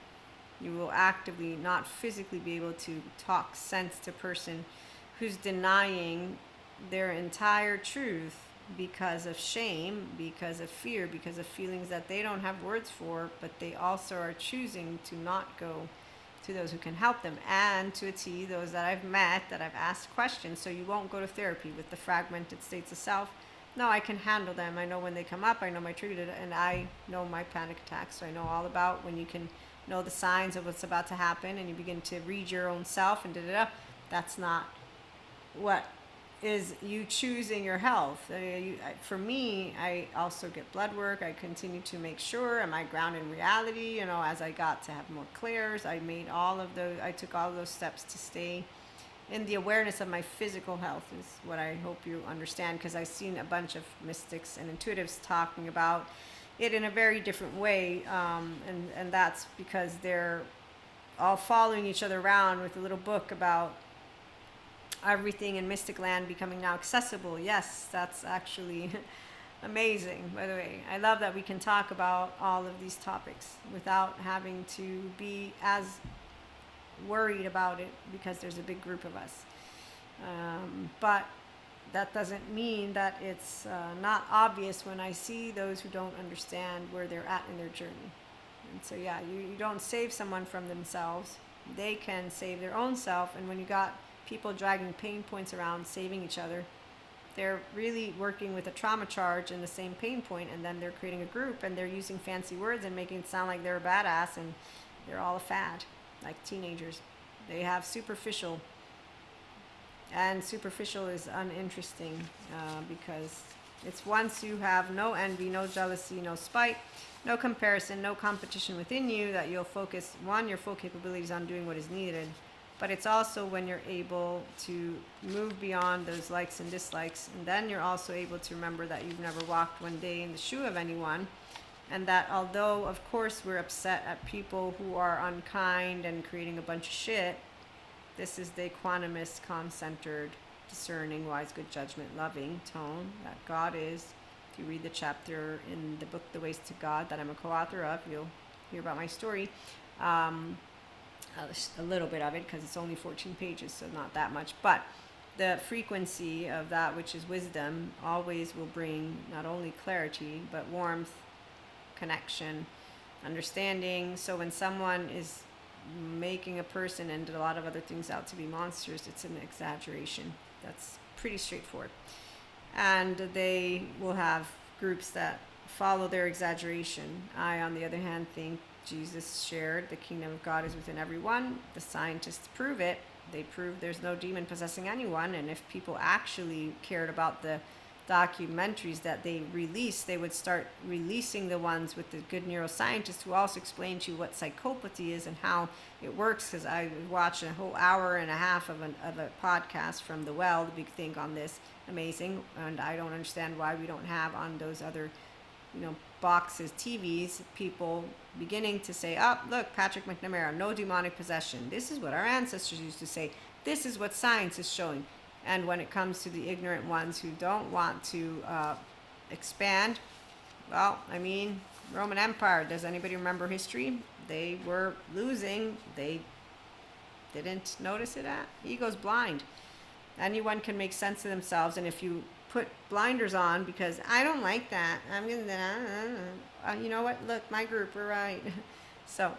You will actively, not physically, be able to talk sense to a person who's denying their entire truth because of shame, because of fear, because of feelings that they don't have words for, but they also are choosing to not go to those who can help them, and to a T, those that I've met, that I've asked questions. So you won't go to therapy with the fragmented states of self. No, I can handle them. I know when they come up. I know my trigger, and I know my panic attacks. So I know all about when you can know the signs of what's about to happen, and you begin to read your own self and That's not what is you choosing your health. For me, I also get blood work. I continue to make sure, am I grounded in reality? You know, as I got to have more clairs, I took all of those steps to stay in the awareness of my physical health, is what I hope you understand, because I've seen a bunch of mystics and intuitives talking about it in a very different way, and that's because they're all following each other around with a little book about everything in Mystic Land becoming now accessible. Yes, that's actually amazing, by the way. I love that we can talk about all of these topics without having to be as worried about it because there's a big group of us. But that doesn't mean that it's not obvious when I see those who don't understand where they're at in their journey. And so, yeah, you don't save someone from themselves. They can save their own self. And when you got people dragging pain points around, saving each other, they're really working with a trauma charge in the same pain point, and then they're creating a group, and they're using fancy words and making it sound like they're a badass, and they're all a fad, like teenagers. They have superficial, and superficial is uninteresting because it's once you have no envy, no jealousy, no spite, no comparison, no competition within you, that you'll focus, one, your full capabilities on doing what is needed. But it's also when you're able to move beyond those likes and dislikes, and then you're also able to remember that you've never walked one day in the shoe of anyone, and that although, of course, we're upset at people who are unkind and creating a bunch of shit, this is the equanimous, calm-centered, discerning, wise, good judgment, loving tone that God is. If you read the chapter in the book, The Ways to God, that I'm a co-author of, you'll hear about my story. A little bit of it because it's only 14 pages, so not that much, but the frequency of that which is wisdom always will bring not only clarity but warmth, connection, understanding. So when someone is making a person and a lot of other things out to be monsters, it's an exaggeration. That's pretty straightforward. And they will have groups that follow their exaggeration. I, on the other hand, think Jesus shared the kingdom of God is within everyone. The scientists prove it. They prove there's no demon possessing anyone. And if people actually cared about the documentaries that they release, they would start releasing the ones with the good neuroscientists who also explain to you what psychopathy is and how it works. Because I watched a whole hour and a half of a podcast from The Well, the big thing on this. Amazing. And I don't understand why we don't have on those other boxes, TVs, people beginning to say, oh, look, Patrick McNamara, no demonic possession. This is what our ancestors used to say. This is what science is showing. And when it comes to the ignorant ones who don't want to expand, well, I mean, Roman Empire, does anybody remember history? They were losing. They didn't notice it. Ego's blind. Anyone can make sense of themselves, and if you put blinders on because I don't like that, I'm gonna, you know what? Look, my group, we're right. So,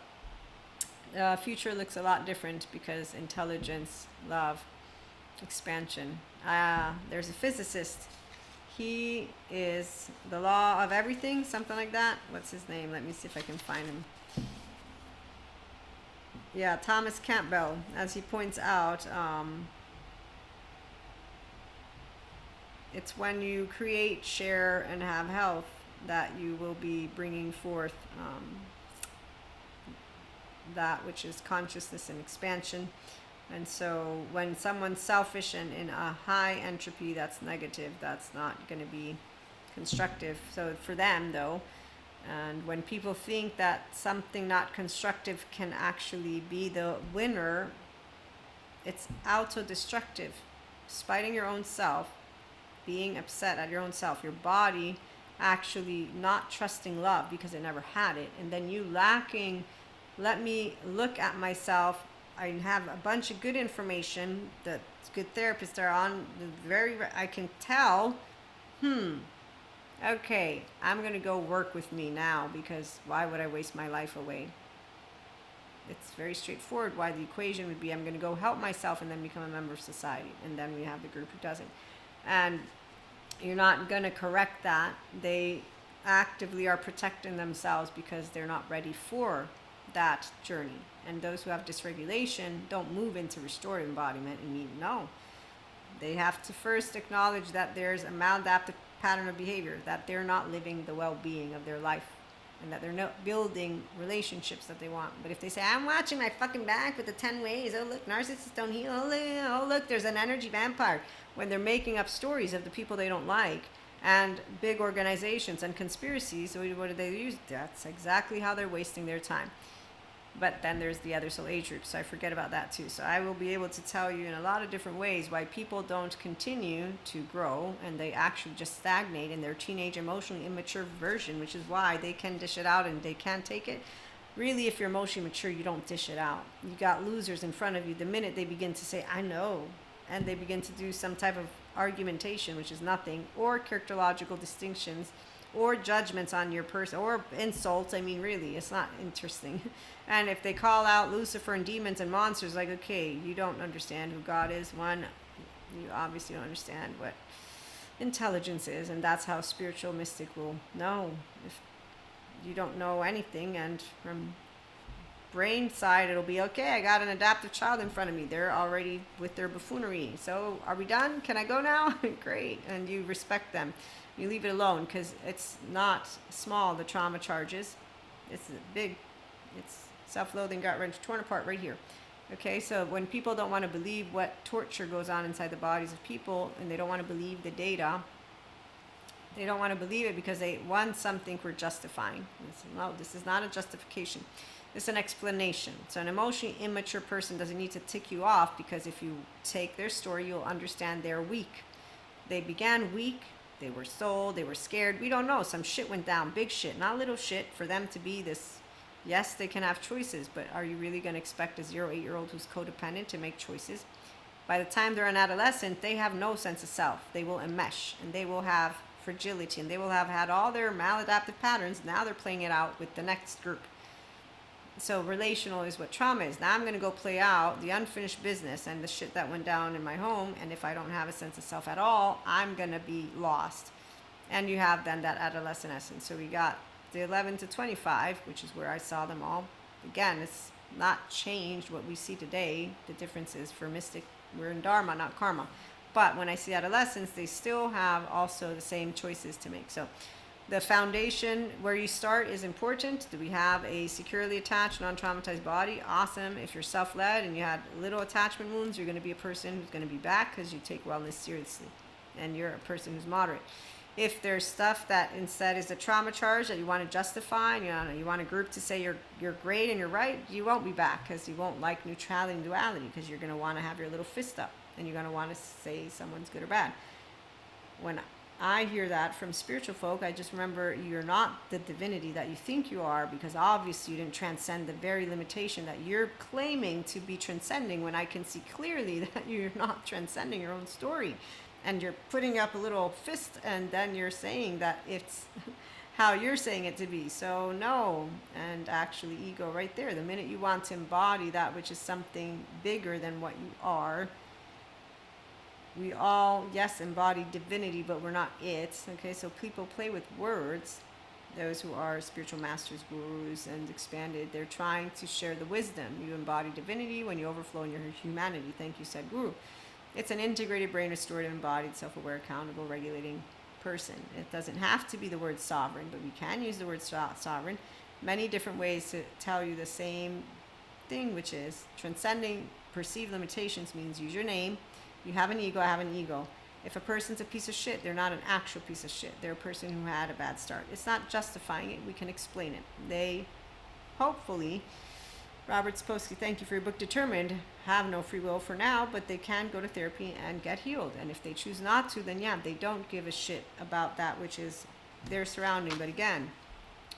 the future looks a lot different because intelligence, love, expansion. There's a physicist. He is the law of everything, something like that. What's his name? Let me see if I can find him. Yeah, Thomas Campbell, as he points out. It's when you create, share, and have health that you will be bringing forth that which is consciousness and expansion. And so when someone's selfish and in a high entropy, that's negative. That's not going to be constructive. So for them, though, and when people think that something not constructive can actually be the winner, it's auto-destructive. Spiting your own self, being upset at your own self, your body actually not trusting love because it never had it, and then you lacking, let me look at myself. I have a bunch of good information that good therapists are on I can tell, okay, I'm going to go work with me now because why would I waste my life away? It's very straightforward why the equation would be I'm going to go help myself and then become a member of society, and then we have the group who doesn't. And you're not going to correct that. They actively are protecting themselves because they're not ready for that journey. And those who have dysregulation don't move into restorative embodiment and mean no. They have to first acknowledge that there's a maladaptive pattern of behavior, that they're not living the well-being of their life, and that they're not building relationships that they want. But if they say, I'm watching my fucking back with the 10 ways, oh look, narcissists don't heal, oh look, there's an energy vampire, when they're making up stories of the people they don't like, And big organizations and conspiracies, so what do they use? That's exactly how they're wasting their time. But then there's the other soul age group, so I forget about that too. So I will be able to tell you in a lot of different ways why people don't continue to grow, and they actually just stagnate in their teenage emotionally immature version, which is why they can dish it out and they can't take it. Really, if you're emotionally mature, you don't dish it out. You got losers in front of you. The minute they begin to say, I know, and they begin to do some type of argumentation, which is nothing, or characterological distinctions, or judgments on your person, or insults, I mean, really, it's not interesting. And if they call out Lucifer and demons and monsters, like, okay, you don't understand who God is. One, you obviously don't understand what intelligence is, and that's how spiritual mystic will know. If you don't know anything, and from brain side, it'll be okay, I got an adaptive child in front of me, they're already with their buffoonery, so are we done, can I go now? Great. And you respect them, you leave it alone, because it's not small, the trauma charges, it's big, it's self-loathing, gut-wrench, torn apart right here. Okay, so when people don't want to believe what torture goes on inside the bodies of people, and they don't want to believe the data, they don't want to believe it because they want something we're justifying. No, this is not a justification. It's an explanation. So an emotionally immature person doesn't need to tick you off, because if you take their story, you'll understand they're weak. They began weak. They were sold. They were scared. We don't know. Some shit went down. Big shit, not little shit, for them to be this. Yes, they can have choices, but are you really going to expect a 0-8-year-old who's codependent to make choices? By the time they're an adolescent, they have no sense of self. They will enmesh, and they will have fragility, and they will have had all their maladaptive patterns. Now they're playing it out with the next group. So relational is what trauma is. Now I'm going to go play out the unfinished business and the shit that went down in my home, and if I don't have a sense of self at all, I'm going to be lost. And you have then that adolescent essence. So we got the 11 to 25, which is where I saw them all. Again, it's not changed what we see today. The difference is for mystic, we're in dharma, not karma. But when I see adolescents, they still have also the same choices to make. So the foundation where you start is important. Do we have a securely attached, non-traumatized body? Awesome. If you're self-led and you had little attachment wounds, you're going to be a person who's going to be back because you take wellness seriously. And you're a person who's moderate. If there's stuff that instead is a trauma charge that you want to justify, and you want a group to say you're great and you're right, you won't be back, because you won't like neutrality and duality, because you're going to want to have your little fist up and you're going to want to say someone's good or bad. When I hear that from spiritual folk, I just remember you're not the divinity that you think you are, because obviously you didn't transcend the very limitation that you're claiming to be transcending, when I can see clearly that you're not transcending your own story. And you're putting up a little fist, and then you're saying that it's how you're saying it to be. So no, and actually ego right there. The minute you want to embody that which is something bigger than what you are, we all, yes, embody divinity, but we're not it. Okay, so people play with words. Those who are spiritual masters, gurus, and expanded, they're trying to share the wisdom. You embody divinity when you overflow in your humanity. Thank you, said Guru. It's an integrated brain, restorative, embodied, self-aware, accountable, regulating person. It doesn't have to be the word sovereign, but we can use the word sovereign. Many different ways to tell you the same thing, which is transcending perceived limitations means use your name. You have an ego, I have an ego. If a person's a piece of shit, they're not an actual piece of shit. They're a person who had a bad start. It's not justifying it. We can explain it. They, hopefully, Robert Sapolsky, thank you for your book, Determined, have no free will for now, but they can go to therapy and get healed. And if they choose not to, then yeah, they don't give a shit about that which is their surrounding. But again,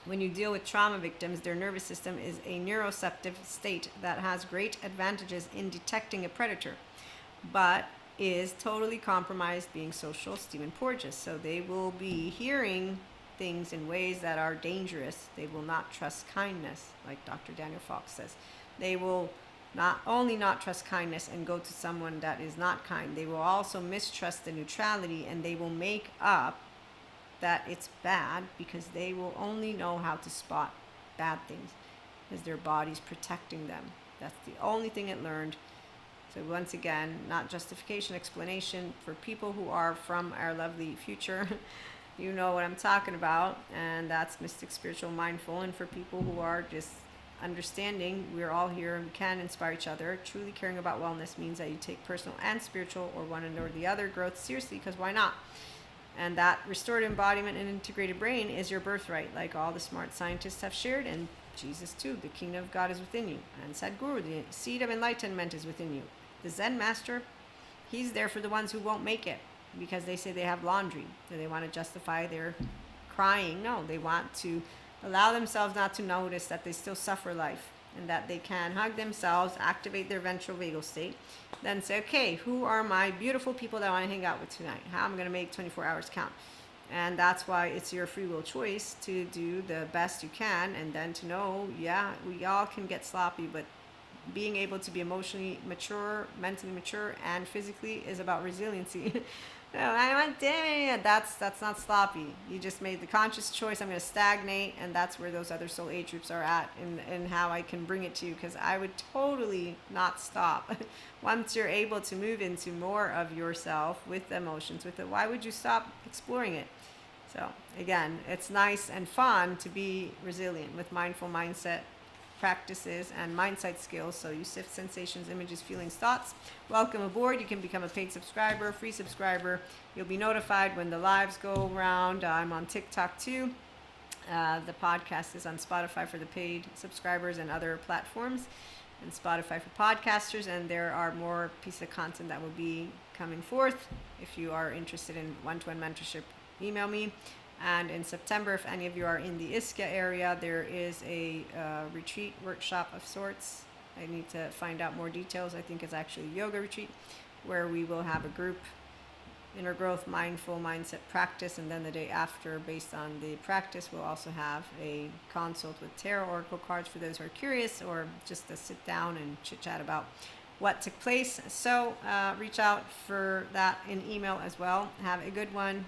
when you deal with trauma victims, their nervous system is a neuroceptive state that has great advantages in detecting a predator, but is totally compromised being social. Stephen Porges. So they will be hearing things in ways that are dangerous. They will not trust kindness, like Dr. Daniel Fox says. They will not only not trust kindness and go to someone that is not kind, they will also mistrust the neutrality, and they will make up that it's bad because they will only know how to spot bad things because their body's protecting them. That's the only thing it learned. So once again, not justification, explanation for people who are from our lovely future. You know what I'm talking about, and that's mystic, spiritual, mindful. And for people who are just understanding, we're all here and we can inspire each other. Truly caring about wellness means that you take personal and spiritual, or one or the other, growth seriously, because why not? And that restored embodiment and integrated brain is your birthright, like all the smart scientists have shared, and Jesus too. The kingdom of God is within you. And Sadhguru, the seed of enlightenment, is within you. The Zen master, he's there for the ones who won't make it because they say they have laundry. So they want to justify their crying. No, they want to allow themselves not to notice that they still suffer life and that they can hug themselves, activate their ventral vagal state, then say, okay, who are my beautiful people that I want to hang out with tonight? How am I going to make 24 hours count? And that's why it's your free will choice to do the best you can, and then to know, yeah, we all can get sloppy, but being able to be emotionally mature, mentally mature, and physically is about resiliency. No, I went, damn, that's not sloppy. You just made the conscious choice. I'm going to stagnate, and that's where those other soul age groups are at, and how I can bring it to you, because I would totally not stop. Once you're able to move into more of yourself with the emotions, with it, why would you stop exploring it? So again, it's nice and fun to be resilient with mindful mindset practices and mindsight skills. So you sift sensations, images, feelings, thoughts. Welcome aboard. You can become a paid subscriber, free subscriber. You'll be notified when the lives go around. I'm on TikTok too. The podcast is on Spotify for the paid subscribers and other platforms, and Spotify for podcasters. And there are more pieces of content that will be coming forth. If you are interested in one-to-one mentorship, email me. And in September, if any of you are in the Ischia area, there is a retreat workshop of sorts. I need to find out more details. I think it's actually a yoga retreat where we will have a group inner growth mindful mindset practice, and then the day after, based on the practice, we'll also have a consult with tarot oracle cards for those who are curious, or just to sit down and chit chat about what took place. So reach out for that in email as well. Have a good one.